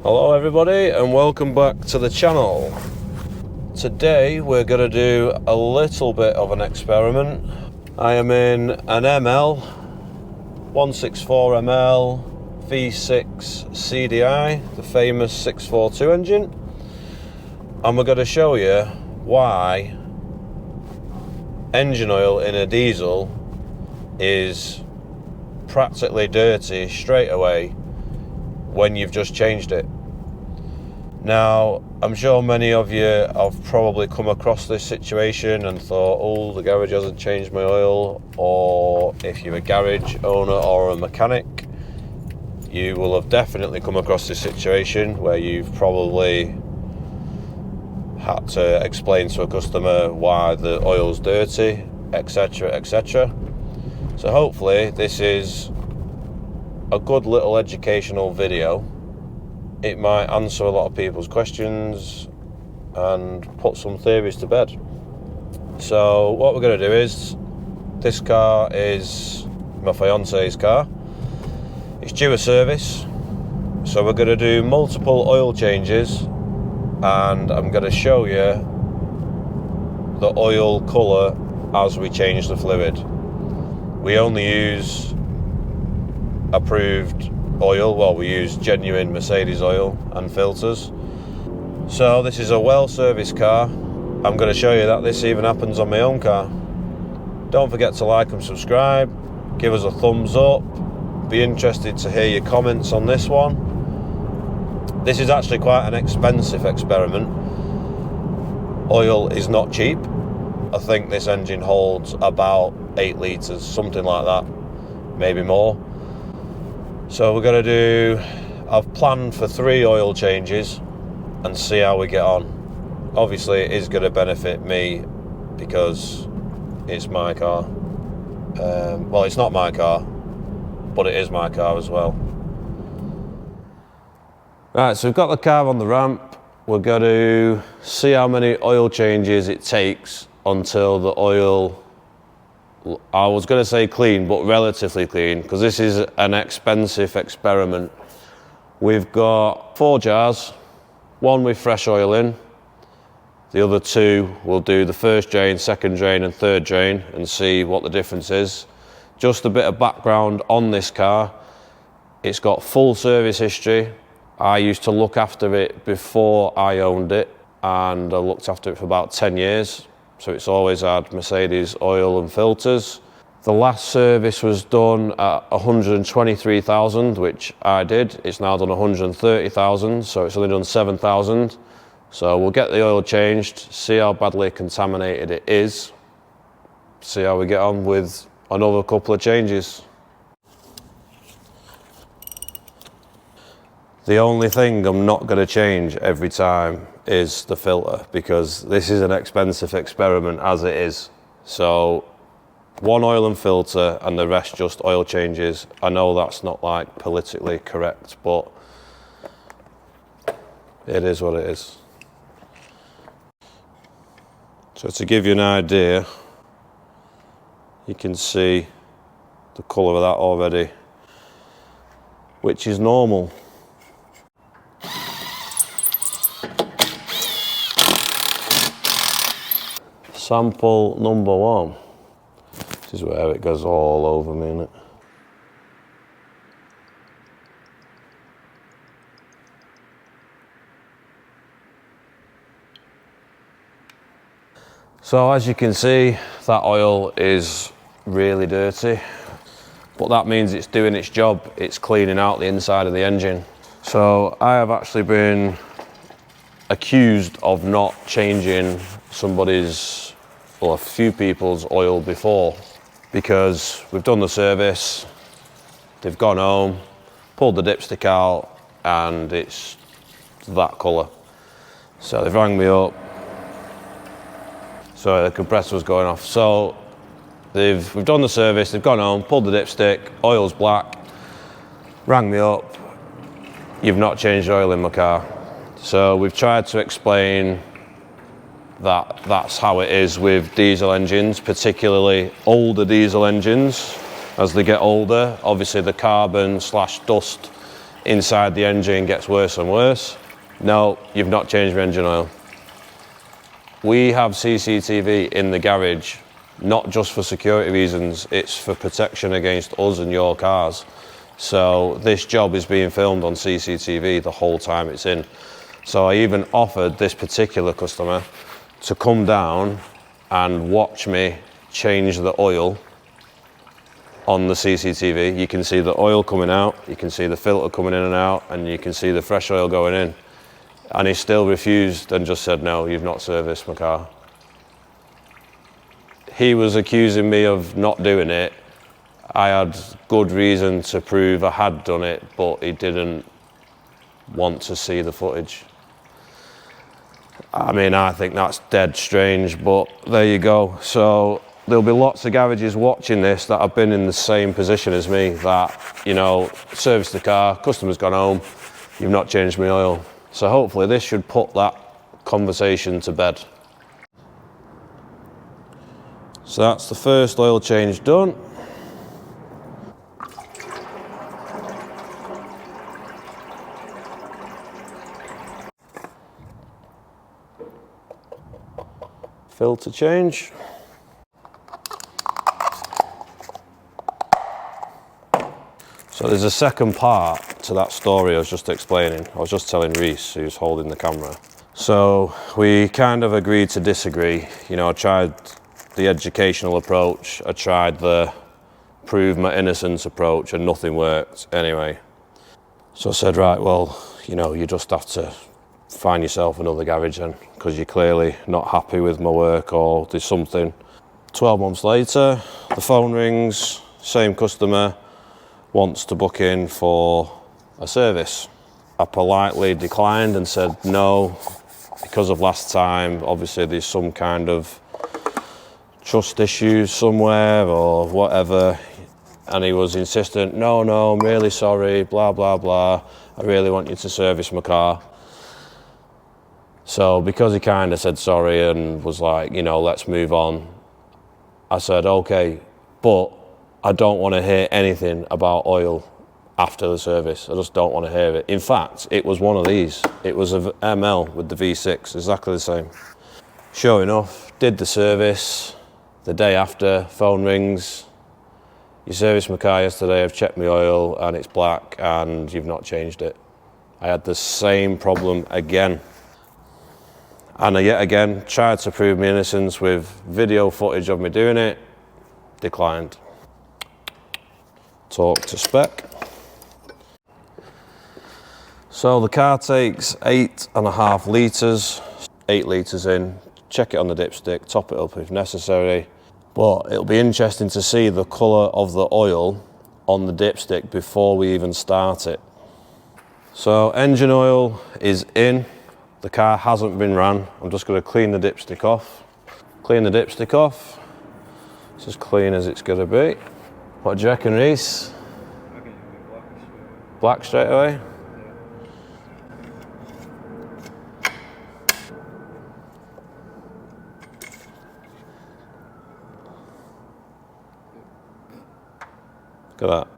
Hello everybody and welcome back to the channel. Today we're going to do a little bit of an experiment. I am in an ML 164ML V6 CDI, the famous 642 engine, and we're going to show you why engine oil in a diesel is practically dirty straight away when you've just changed it. Now, I'm sure many of you have probably come across this situation and thought, oh, the garage hasn't changed my oil, or if you're a garage owner or a mechanic, you will have definitely come across this situation where you've probably had to explain to a customer why the oil's dirty, etc, etc. So hopefully this is a good little educational video. It might answer a lot of people's questions and put some theories to bed. So what we're going to do is, this car is my fiance's car. It's due a service, so we're going to do multiple oil changes, and I'm going to show you the oil colour as we change the fluid. We only use approved oil, well, we use genuine Mercedes oil and filters. So this is a well-serviced car. I'm going to show you that this even happens on my own car. Don't forget to like and subscribe, give us a thumbs up. Be interested to hear your comments on this one. This is actually quite an expensive experiment. Oil is not cheap. I think this engine holds about 8 litres, something like that, maybe more. So we're going to do, I've planned for 3 oil changes and see how we get on. Obviously it is going to benefit me because it's my car. Well, it's not my car, but it is my car as well. Right, so we've got the car on the ramp. We're going to see how many oil changes it takes until the oil, I was going to say clean, but relatively clean, because this is an expensive experiment. We've got 4 jars, 1 with fresh oil in. The other 2 will do the first drain, second drain and third drain and see what the difference is. Just a bit of background on this car. It's got full service history. I used to look after it before I owned it, and I looked after it for about 10 years. So it's always had Mercedes oil and filters. The last service was done at 123,000, which I did. It's now done 130,000, so it's only done 7,000. So we'll get the oil changed, see how badly contaminated it is, see how we get on with another couple of changes. The only thing I'm not going to change every time is the filter, because this is an expensive experiment as it is. So 1 oil and filter and the rest just oil changes. I know that's not like politically correct, but it is what it is. So to give you an idea, you can see the colour of that already, which is normal. Sample number 1. This is where it goes all over me, innit? So as you can see, that oil is really dirty, but that means it's doing its job. It's cleaning out the inside of the engine. So I have actually been accused of not changing somebody's, well, a few people's oil before, because we've done the service, they've gone home, pulled the dipstick out, and it's that colour. So they've rang me up. Sorry, the compressor was going off. So we've done the service, they've gone home, pulled the dipstick, oil's black, rang me up, you've not changed oil in my car. So we've tried to explain that that's how it is with diesel engines, particularly older diesel engines. As they get older, obviously the carbon/dust inside the engine gets worse and worse. No, you've not changed my engine oil. We have CCTV in the garage, not just for security reasons, it's for protection against us and your cars. So this job is being filmed on CCTV the whole time it's in. So I even offered this particular customer to come down and watch me change the oil on the CCTV. You can see the oil coming out, you can see the filter coming in and out, and you can see the fresh oil going in. And he still refused and just said, no, you've not serviced my car. He was accusing me of not doing it. I had good reason to prove I had done it, but he didn't want to see the footage. I mean, I think that's dead strange, but there you go. So there'll be lots of garages watching this that have been in the same position as me, that, you know, serviced the car, customer's gone home, you've not changed my oil. So hopefully this should put that conversation to bed. So that's the first oil change done. Filter change. So there's a second part to that story I was just explaining. I was just telling Reese, who's holding the camera. So we kind of agreed to disagree. You know, I tried the educational approach, I tried the prove my innocence approach, and nothing worked anyway. So I said, right, well, you know, you just have to find yourself another garage then, because you're clearly not happy with my work or there's something. 12 months later, the phone rings, same customer wants to book in for a service. I politely declined and said no, because of last time, obviously there's some kind of trust issues somewhere or whatever, and he was insistent, no, I'm really sorry, blah, blah, blah, I really want you to service my car. So because he kind of said sorry and was like, you know, let's move on, I said, okay, but I don't want to hear anything about oil after the service. I just don't want to hear it. In fact, it was one of these. It was a ML with the V6, exactly the same. Sure enough, did the service. The day after, phone rings. You serviced my car yesterday, I've checked my oil and it's black and you've not changed it. I had the same problem again. And I yet again tried to prove my innocence with video footage of me doing it, declined. Talk to spec. So the car takes 8.5 litres, 8 litres in, check it on the dipstick, top it up if necessary. But it'll be interesting to see the colour of the oil on the dipstick before we even start it. So engine oil is in, the car hasn't been ran. I'm just going to clean the dipstick off. Clean the dipstick off. It's as clean as it's going to be. What do you reckon, Reese? I think it'll be Black straight away? Look at that.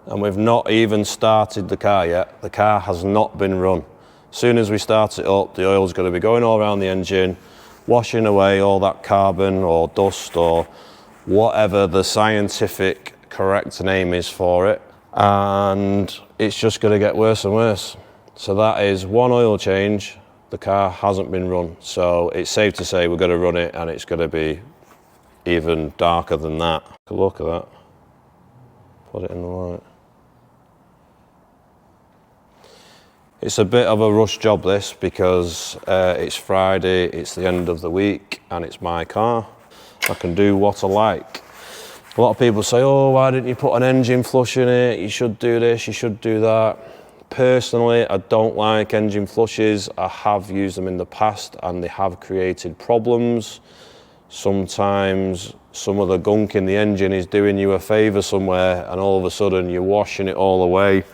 And we've not even started the car yet. The car has not been run. As soon as we start it up, the oil's going to be going all around the engine, washing away all that carbon or dust or whatever the scientific correct name is for it. And it's just going to get worse and worse. So that is one oil change. The car hasn't been run. So it's safe to say we're going to run it and it's going to be even darker than that. Look at that. Put it in the light. It's a bit of a rush job this, because it's Friday, it's the end of the week and it's my car. I can do what I like. A lot of people say, oh, why didn't you put an engine flush in it? You should do this, you should do that. Personally, I don't like engine flushes. I have used them in the past and they have created problems. Sometimes some of the gunk in the engine is doing you a favour somewhere and all of a sudden you're washing it all away.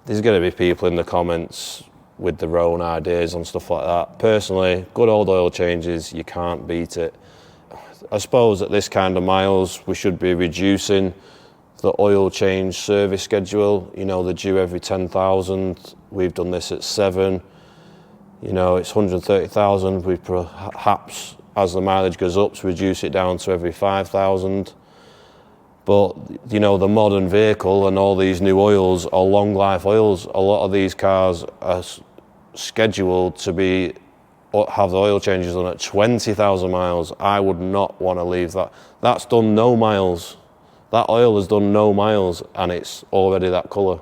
There's going to be people in the comments with their own ideas and stuff like that. Personally, good old oil changes, you can't beat it. I suppose at this kind of miles, we should be reducing the oil change service schedule. You know, they're due every 10,000. We've done this at 7. You know, it's 130,000. We perhaps, as the mileage goes up, to reduce it down to every 5,000. But, you know, the modern vehicle and all these new oils are long life oils. A lot of these cars are scheduled to have the oil changes done at 20,000 miles. I would not want to leave that. That's done no miles. That oil has done no miles and it's already that colour.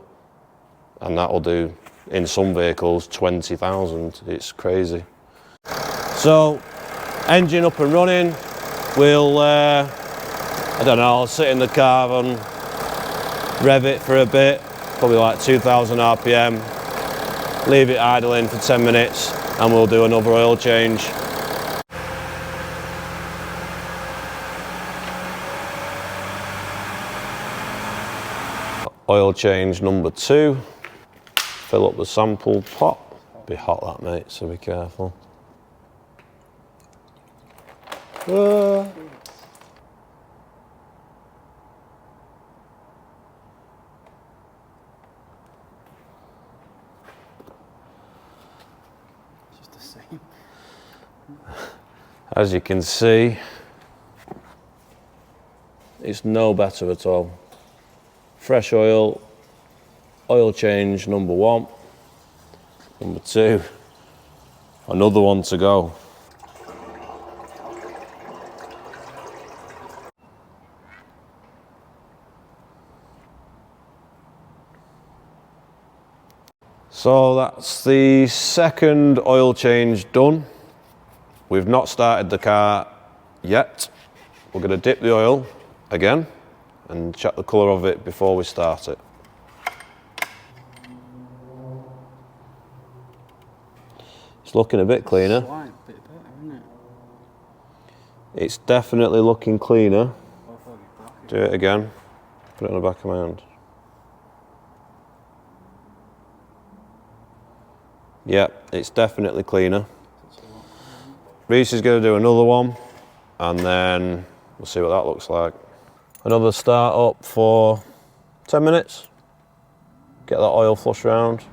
And that'll do, in some vehicles, 20,000. It's crazy. So, engine up and running. We'll, I don't know, I'll sit in the car and rev it for a bit, probably like 2,000 RPM. Leave it idling for 10 minutes and we'll do another oil change. Oil change number 2. Fill up the sample pot. Be hot that, mate, so be careful. As you can see, it's no better at all. Fresh oil, oil change number 1, number 2, another one to go. So that's the second oil change done. We've not started the car yet. We're going to dip the oil again and check the colour of it before we start it. It's looking a bit cleaner. Bit better, isn't it? It's definitely looking cleaner. Do it again. Put it on the back of my hand. Yep, it's definitely cleaner. Reese is going to do another one and then we'll see what that looks like. Another start up for 10 minutes. Get that oil flush round.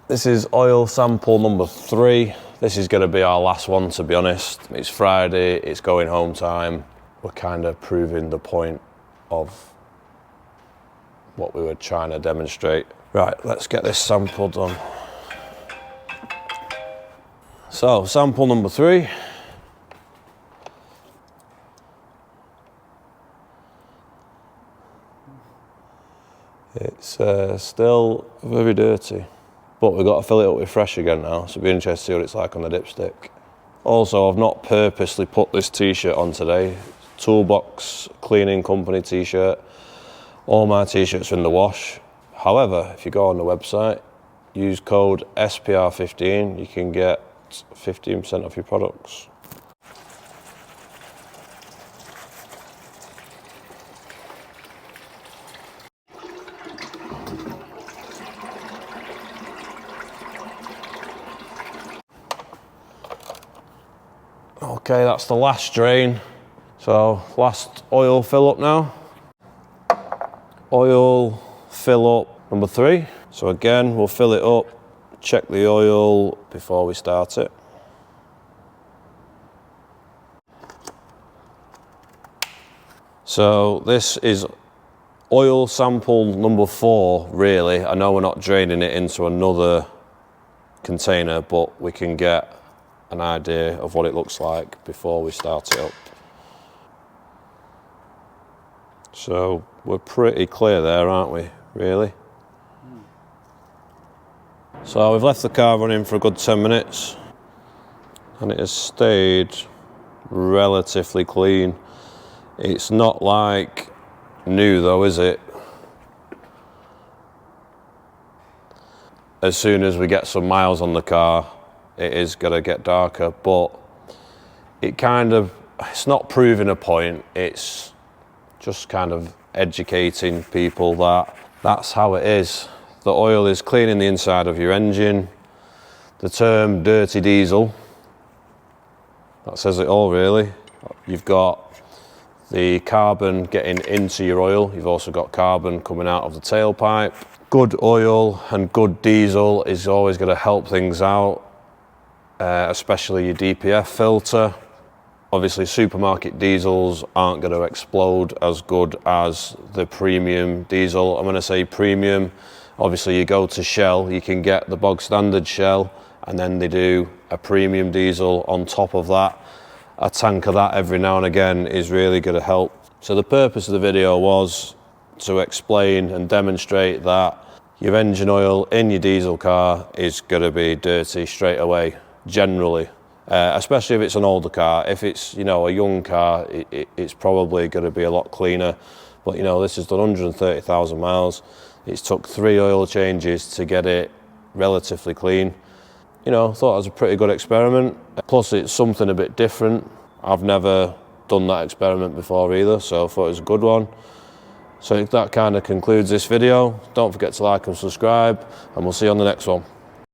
This is oil sample number 3. This is going to be our last one, to be honest. It's Friday, it's going home time. We're kind of proving the point of what we were trying to demonstrate. Right, let's get this sample done. So, sample number 3. It's still very dirty, but we've got to fill it up with fresh again now, so it'll be interesting to see what it's like on the dipstick. Also, I've not purposely put this t-shirt on today. Toolbox Cleaning Company t-shirt. All my t-shirts are in the wash. However, if you go on the website, use code SPR15, you can get 15% off your products. Okay, that's the last drain. So, last oil fill up now. Oil fill up number 3. So again, we'll fill it up, check the oil before we start it. So this is oil sample number 4, really. I know we're not draining it into another container, but we can get an idea of what it looks like before we start it up. So we're pretty clear there, aren't we, really? So we've left the car running for a good 10 minutes and it has stayed relatively clean. It's not like new though, is it? As soon as we get some miles on the car, it is going to get darker, but it's not proving a point, it's just kind of educating people that that's how it is. The oil is cleaning the inside of your engine. The term dirty diesel, that says it all really. You've got the carbon getting into your oil. You've also got carbon coming out of the tailpipe. Good oil and good diesel is always going to help things out, especially your DPF filter. Obviously, supermarket diesels aren't going to explode as good as the premium diesel. I'm going to say premium. Obviously, you go to Shell, you can get the bog standard Shell, and then they do a premium diesel on top of that. A tank of that every now and again is really going to help. So the purpose of the video was to explain and demonstrate that your engine oil in your diesel car is going to be dirty straight away, generally. Especially if it's an older car. If it's, you know, a young car, it's probably going to be a lot cleaner. But, you know, this has done 130,000 miles. It's took 3 oil changes to get it relatively clean. You know, thought it was a pretty good experiment. Plus, it's something a bit different. I've never done that experiment before either, so I thought it was a good one. So that kind of concludes this video. Don't forget to like and subscribe, and we'll see you on the next one.